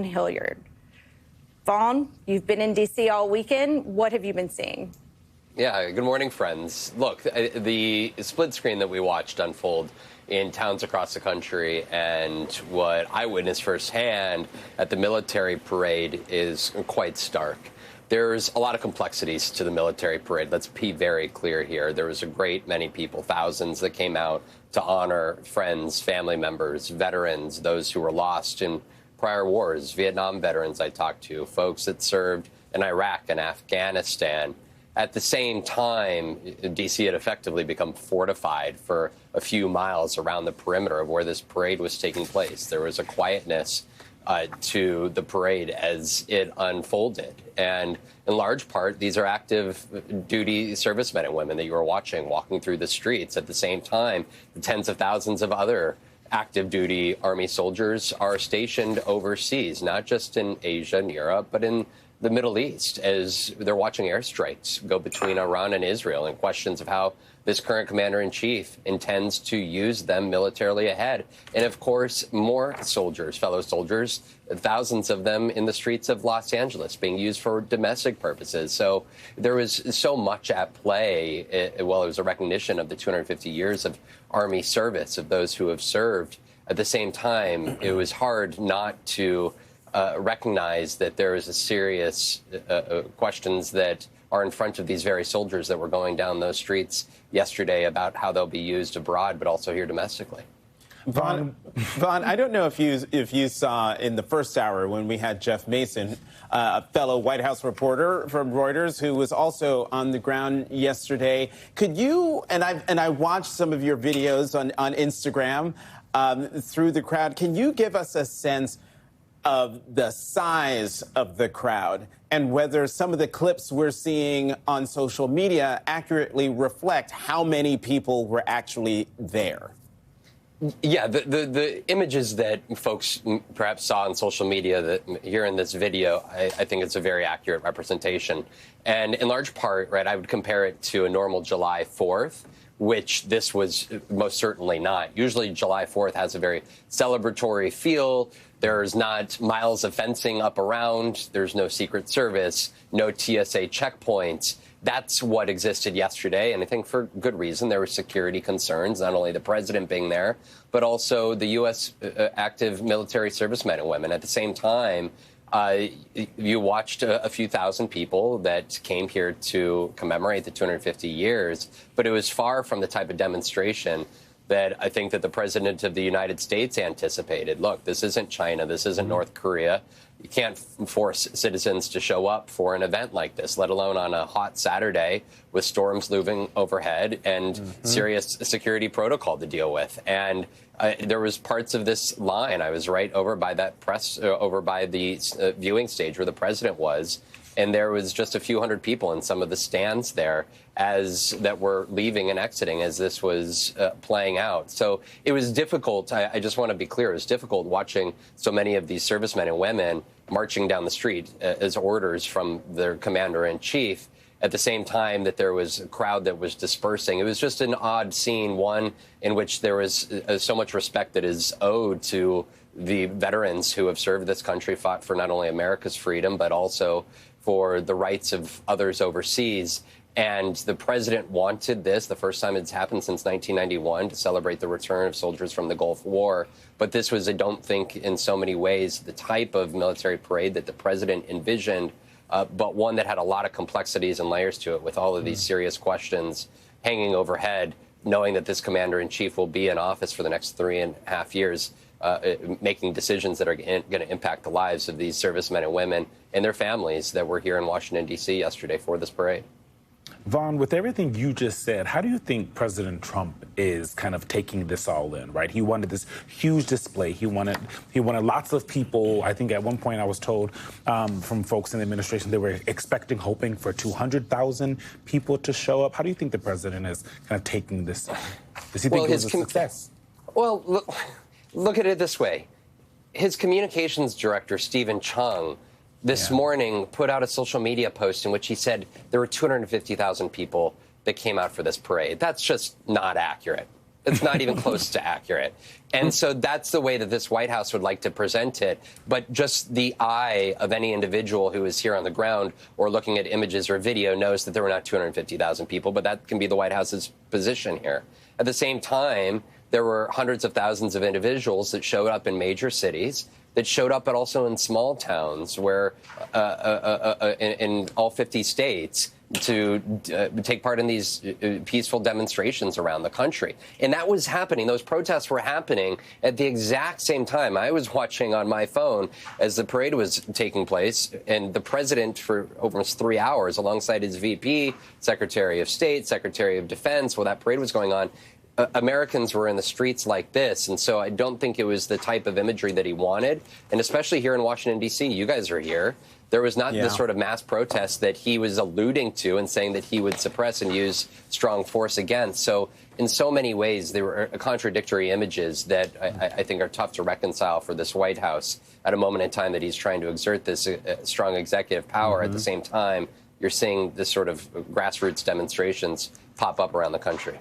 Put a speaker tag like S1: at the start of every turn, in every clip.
S1: Hilyard. Vaughn, you've been in D.C. all weekend. What have you been seeing?
S2: Yeah, good morning, friends. Look, the split screen that we watched unfold in towns across the country and what I witnessed firsthand at the military parade is quite stark. There's a lot of complexities to the military parade. Let's be very clear here. There was a great many people, thousands, that came out to honor friends, family members, veterans, those who were lost in prior wars, Vietnam veterans I talked to, folks that served in Iraq and Afghanistan. At the same time, D.C. had effectively become fortified for a few miles around the perimeter of where this parade was taking place. There was a quietness to the parade as it unfolded. And in large part, these are active duty servicemen and women that you were watching walking through the streets. At the same time, the tens of thousands of other active duty Army soldiers are stationed overseas, not just in Asia and Europe, but in the Middle East, as they're watching airstrikes go between Iran and Israel, and questions of how this current commander-in-chief intends to use them militarily ahead. And, of course, more soldiers, fellow soldiers, thousands of them in the streets of Los Angeles being used for domestic purposes. So there was so much at play. Well, it was a recognition of the 250 years of Army service, of those who have served. At the same time, it was hard not to recognize that there is a serious questions that are in front of these very soldiers that were going down those streets yesterday about how they'll be used abroad, but also here domestically.
S3: Vaughn, I don't know if you saw in the first hour when we had Jeff Mason, a fellow White House reporter from Reuters, who was also on the ground yesterday. Could you, and I watched some of your videos on Instagram through the crowd. Can you give us a sense of the size of the crowd and whether some of the clips we're seeing on social media accurately reflect how many people were actually there?
S2: Yeah, the images that folks perhaps saw on social media that here in this video, I think it's a very accurate representation. And in large part, right, I would compare it to a normal July 4th, which this was most certainly not. Usually July 4th has a very celebratory feel. There's not miles of fencing up around. There's no Secret Service, no TSA checkpoints. That's what existed yesterday, and I think for good reason. There were security concerns, not only the president being there, but also the U.S. Active military servicemen and women. At the same time, you watched a few thousand people that came here to commemorate the 250 years, but it was far from the type of demonstration that I think that the president of the United States anticipated. Look, this isn't China. This isn't North Korea. You can't force citizens to show up for an event like this, let alone on a hot Saturday with storms looming overhead and serious security protocol to deal with. And there was parts of this line. I was right over by that over by the viewing stage where the president was. And there was just a few hundred people in some of the stands there that were leaving and exiting as this was playing out. So it was difficult. I just want to be clear. It was difficult watching so many of these servicemen and women marching down the street as orders from their commander-in-chief at the same time that there was a crowd that was dispersing. It was just an odd scene, one in which there was so much respect that is owed to the veterans who have served this country, fought for not only America's freedom, but also for the rights of others overseas. And the president wanted this, the first time it's happened since 1991, to celebrate the return of soldiers from the Gulf War. But this was, I don't think, in so many ways, the type of military parade that the president envisioned, but one that had a lot of complexities and layers to it, with all of these serious questions hanging overhead, knowing that this commander-in-chief will be in office for the next 3.5 years, making decisions that are going to impact the lives of these servicemen and women and their families that were here in Washington, D.C. yesterday for this parade.
S4: Vaughn, with everything you just said, how do you think President Trump is kind of taking this all in, right? He wanted this huge display. He wanted lots of people. I think at one point I was told from folks in the administration they were hoping for 200,000 people to show up. How do you think the president is kind of taking this? Does he think it was a success?
S2: Well, look at it this way. His communications director, Stephen Chung, this morning put out a social media post in which he said there were 250,000 people that came out for this parade. That's just not accurate. It's not even close to accurate. And so that's the way that this White House would like to present it. But just the eye of any individual who is here on the ground or looking at images or video knows that there were not 250,000 people, but that can be the White House's position here. At the same time, there were hundreds of thousands of individuals that showed up in major cities, that showed up but also in small towns where in all 50 states to take part in these peaceful demonstrations around the country. And that was happening. Those protests were happening at the exact same time. I was watching on my phone as the parade was taking place, and the president for almost 3 hours alongside his VP, Secretary of State, Secretary of Defense, while that parade was going on, Americans were in the streets like this. And so I don't think it was the type of imagery that he wanted. And especially here in Washington, D.C., you guys are here. There was not this sort of mass protest that he was alluding to and saying that he would suppress and use strong force against. So in so many ways, there were contradictory images that I think are tough to reconcile for this White House at a moment in time that he's trying to exert this strong executive power. At the same time, you're seeing this sort of grassroots demonstrations pop up around the country.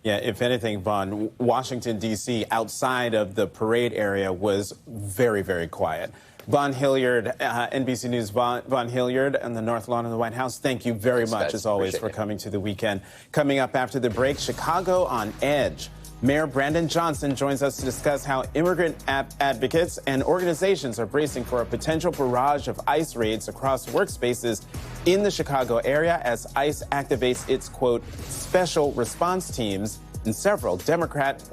S3: Yeah, if anything, Vaughn, Washington, D.C., outside of the parade area was very, very quiet. Vaughn Hilyard, NBC News, Vaughn Hilyard on the North Lawn of the White House. Thank you very much, as always, for coming to the weekend. Coming up after the break, Chicago on edge. Mayor Brandon Johnson joins us to discuss how immigrant advocates and organizations are bracing for a potential barrage of ICE raids across workspaces in the Chicago area as ICE activates its, quote, special response teams in several Democratic